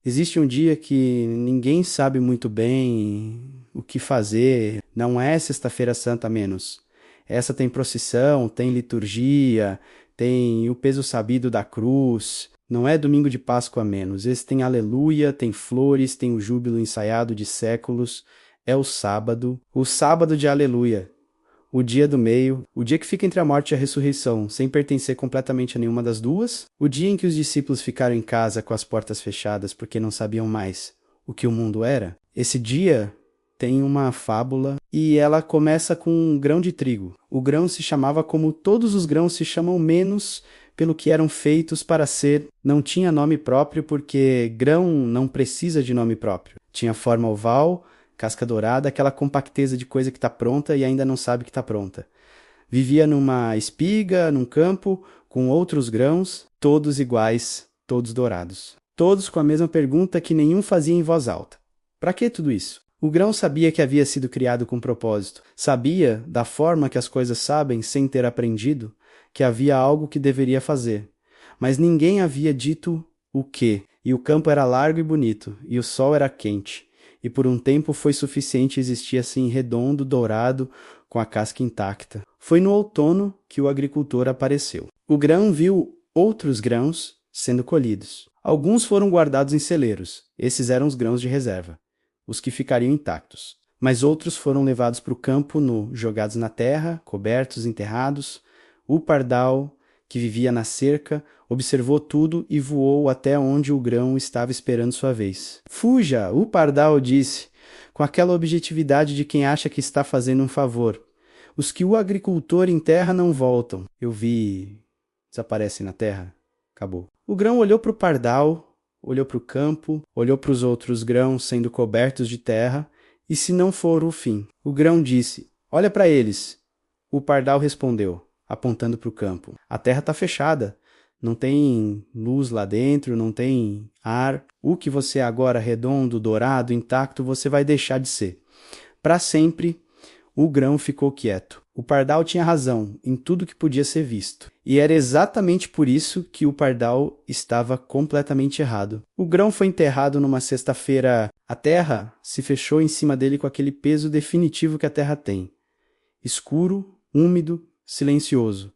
Existe um dia que ninguém sabe muito bem o que fazer. Não é Sexta-feira Santa a menos. Essa tem procissão, tem liturgia, tem o peso sabido da cruz. Não é domingo de Páscoa a menos. Esse tem aleluia, tem flores, tem o júbilo ensaiado de séculos. É o sábado de aleluia. O dia do meio, o dia que fica entre a morte e a ressurreição, sem pertencer completamente a nenhuma das duas, o dia em que os discípulos ficaram em casa com as portas fechadas porque não sabiam mais o que o mundo era. Esse dia tem uma fábula e ela começa com um grão de trigo. O grão se chamava como todos os grãos se chamam menos pelo que eram feitos para ser. Não tinha nome próprio porque grão não precisa de nome próprio. Tinha forma oval, casca dourada, aquela compacteza de coisa que está pronta e ainda não sabe que está pronta. Vivia numa espiga, num campo, com outros grãos, todos iguais, todos dourados. Todos com a mesma pergunta que nenhum fazia em voz alta. Para que tudo isso? O grão sabia que havia sido criado com propósito. Sabia, da forma que as coisas sabem sem ter aprendido, que havia algo que deveria fazer. Mas ninguém havia dito o quê. E o campo era largo e bonito, e o sol era quente. E por um tempo foi suficiente existir assim redondo, dourado, com a casca intacta. Foi no outono que o agricultor apareceu. O grão viu outros grãos sendo colhidos. Alguns foram guardados em celeiros. Esses eram os grãos de reserva, os que ficariam intactos. Mas outros foram levados para o campo nu, jogados na terra, cobertos, enterrados. O pardal, que vivia na cerca, observou tudo e voou até onde o grão estava esperando sua vez. Fuja, o pardal disse, com aquela objetividade de quem acha que está fazendo um favor. Os que o agricultor enterra não voltam. Eu vi... desaparecem na terra. Acabou. O grão olhou para o pardal, olhou para o campo, olhou para os outros grãos sendo cobertos de terra, e se não for o fim. O grão disse, olha para eles. O pardal respondeu, apontando para o campo. A terra está fechada. Não tem luz lá dentro, não tem ar. O que você é agora redondo, dourado, intacto, você vai deixar de ser. Para sempre, o grão ficou quieto. O pardal tinha razão em tudo que podia ser visto. E era exatamente por isso que o pardal estava completamente errado. O grão foi enterrado numa sexta-feira. A terra se fechou em cima dele com aquele peso definitivo que a terra tem. Escuro, úmido, silencioso.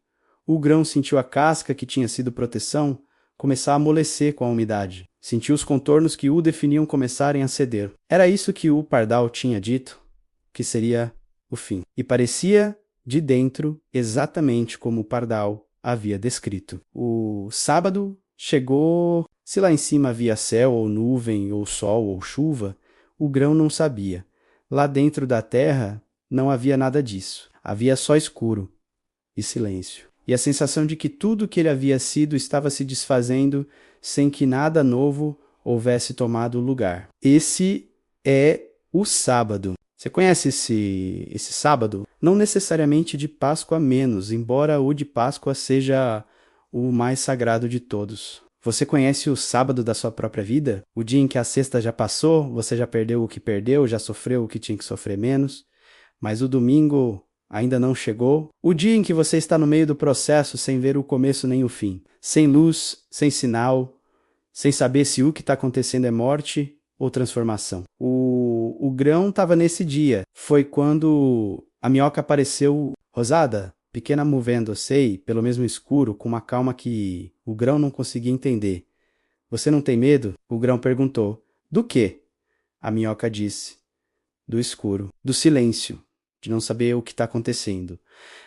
O grão sentiu a casca, que tinha sido proteção, começar a amolecer com a umidade. Sentiu os contornos que o definiam começarem a ceder. Era isso que o pardal tinha dito, que seria o fim. E parecia, de dentro, exatamente como o pardal havia descrito. O sábado chegou. Se lá em cima havia céu, ou nuvem, ou sol, ou chuva, o grão não sabia. Lá dentro da terra não havia nada disso. Havia só escuro e silêncio. E a sensação de que tudo que ele havia sido estava se desfazendo sem que nada novo houvesse tomado lugar. Esse é o sábado. Você conhece esse sábado? Não necessariamente de Páscoa menos, embora o de Páscoa seja o mais sagrado de todos. Você conhece o sábado da sua própria vida? O dia em que a sexta já passou, você já perdeu o que perdeu, já sofreu o que tinha que sofrer menos, mas o domingo ainda não chegou. O dia em que você está no meio do processo sem ver o começo nem o fim. Sem luz, sem sinal, sem saber se o que está acontecendo é morte ou transformação. O grão estava nesse dia. Foi quando a minhoca apareceu rosada, pequena movendo-se, pelo mesmo escuro, com uma calma que o grão não conseguia entender. Você não tem medo? O grão perguntou. Do quê? A minhoca disse. Do escuro, do silêncio, de não saber o que está acontecendo.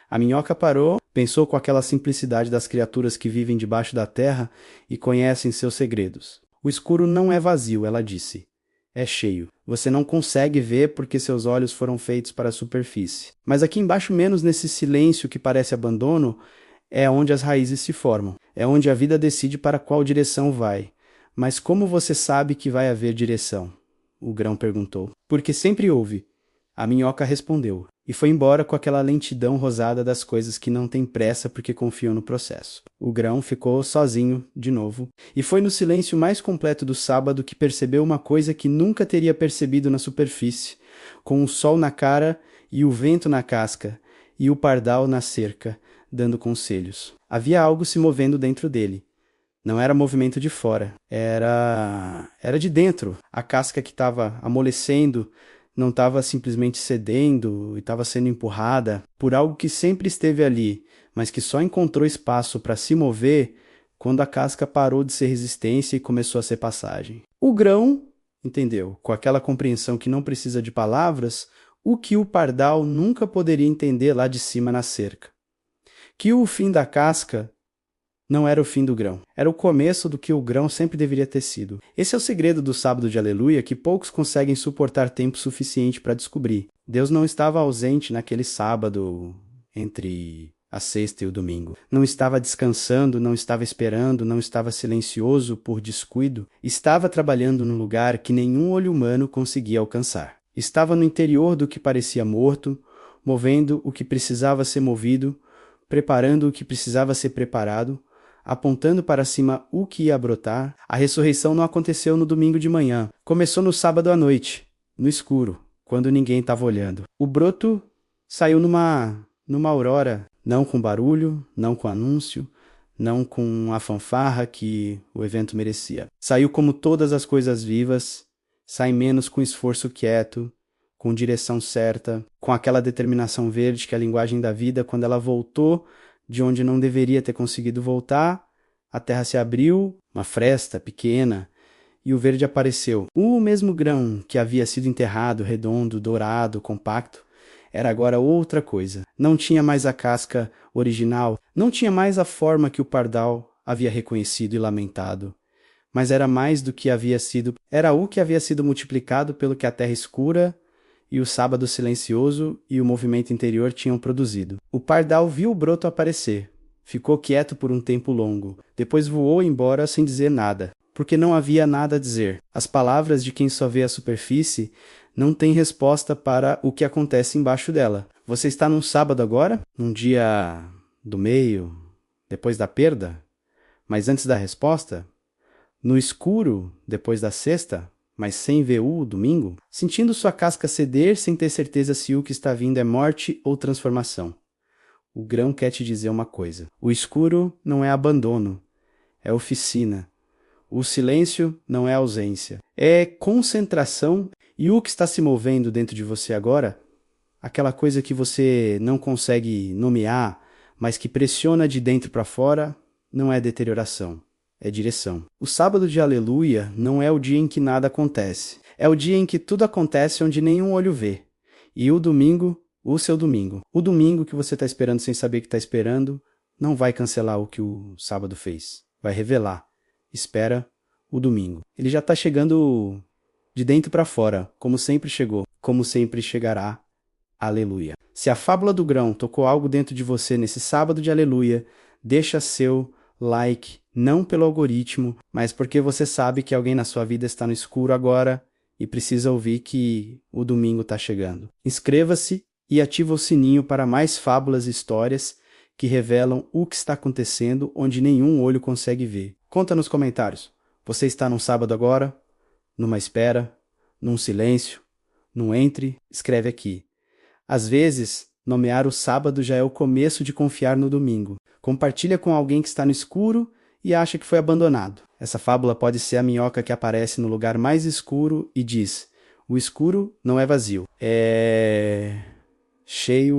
A minhoca parou, pensou com aquela simplicidade das criaturas que vivem debaixo da terra e conhecem seus segredos. O escuro não é vazio, ela disse. É cheio. Você não consegue ver porque seus olhos foram feitos para a superfície. Mas aqui embaixo, menos nesse silêncio que parece abandono, é onde as raízes se formam. É onde a vida decide para qual direção vai. Mas como você sabe que vai haver direção? O grão perguntou. Porque sempre houve. A minhoca respondeu, e foi embora com aquela lentidão rosada das coisas que não têm pressa porque confiam no processo. O grão ficou sozinho, de novo, e foi no silêncio mais completo do sábado que percebeu uma coisa que nunca teria percebido na superfície, com o sol na cara e o vento na casca, e o pardal na cerca, dando conselhos. Havia algo se movendo dentro dele. Não era movimento de fora, era de dentro. A casca que estava amolecendo não estava simplesmente cedendo e estava sendo empurrada por algo que sempre esteve ali, mas que só encontrou espaço para se mover quando a casca parou de ser resistência e começou a ser passagem. O grão entendeu, com aquela compreensão que não precisa de palavras, o que o pardal nunca poderia entender lá de cima na cerca. Que o fim da casca não era o fim do grão. Era o começo do que o grão sempre deveria ter sido. Esse é o segredo do sábado de aleluia que poucos conseguem suportar tempo suficiente para descobrir. Deus não estava ausente naquele sábado entre a sexta e o domingo. Não estava descansando, não estava esperando, não estava silencioso por descuido. Estava trabalhando num lugar que nenhum olho humano conseguia alcançar. Estava no interior do que parecia morto, movendo o que precisava ser movido, preparando o que precisava ser preparado, apontando para cima o que ia brotar. A ressurreição não aconteceu no domingo de manhã. Começou no sábado à noite, no escuro, quando ninguém estava olhando. O broto saiu numa aurora, não com barulho, não com anúncio, não com a fanfarra que o evento merecia. Saiu como todas as coisas vivas, sai menos com esforço quieto, com direção certa, com aquela determinação verde que é a linguagem da vida. Quando ela voltou de onde não deveria ter conseguido voltar, a terra se abriu, uma fresta pequena, e o verde apareceu. O mesmo grão que havia sido enterrado, redondo, dourado, compacto, era agora outra coisa. Não tinha mais a casca original, não tinha mais a forma que o pardal havia reconhecido e lamentado, mas era mais do que havia sido, era o que havia sido multiplicado pelo que a terra escura e o sábado silencioso e o movimento interior tinham produzido. O pardal viu o broto aparecer. Ficou quieto por um tempo longo. Depois voou embora sem dizer nada, porque não havia nada a dizer. As palavras de quem só vê a superfície não têm resposta para o que acontece embaixo dela. Você está num sábado agora? Num dia do meio, depois da perda? Mas antes da resposta? No escuro, depois da sexta? Mas sem ver o domingo? Sentindo sua casca ceder sem ter certeza se o que está vindo é morte ou transformação. O grão quer te dizer uma coisa. O escuro não é abandono, é oficina. O silêncio não é ausência, é concentração. E o que está se movendo dentro de você agora, aquela coisa que você não consegue nomear, mas que pressiona de dentro para fora, não é deterioração. É direção. O sábado de aleluia não é o dia em que nada acontece. É o dia em que tudo acontece onde nenhum olho vê. E o domingo, o seu domingo. O domingo que você está esperando sem saber que está esperando, não vai cancelar o que o sábado fez. Vai revelar. Espera o domingo. Ele já está chegando de dentro para fora, como sempre chegou, como sempre chegará. Aleluia. Se a fábula do grão tocou algo dentro de você nesse sábado de aleluia, deixa seu like, não pelo algoritmo, mas porque você sabe que alguém na sua vida está no escuro agora e precisa ouvir que o domingo está chegando. Inscreva-se e ativa o sininho para mais fábulas e histórias que revelam o que está acontecendo onde nenhum olho consegue ver. Conta nos comentários. Você está num sábado agora? Numa espera? Num silêncio? Num entre? Escreve aqui. Às vezes, nomear o sábado já é o começo de confiar no domingo. Compartilha com alguém que está no escuro e acha que foi abandonado. Essa fábula pode ser a minhoca que aparece no lugar mais escuro e diz: o escuro não é vazio, é cheio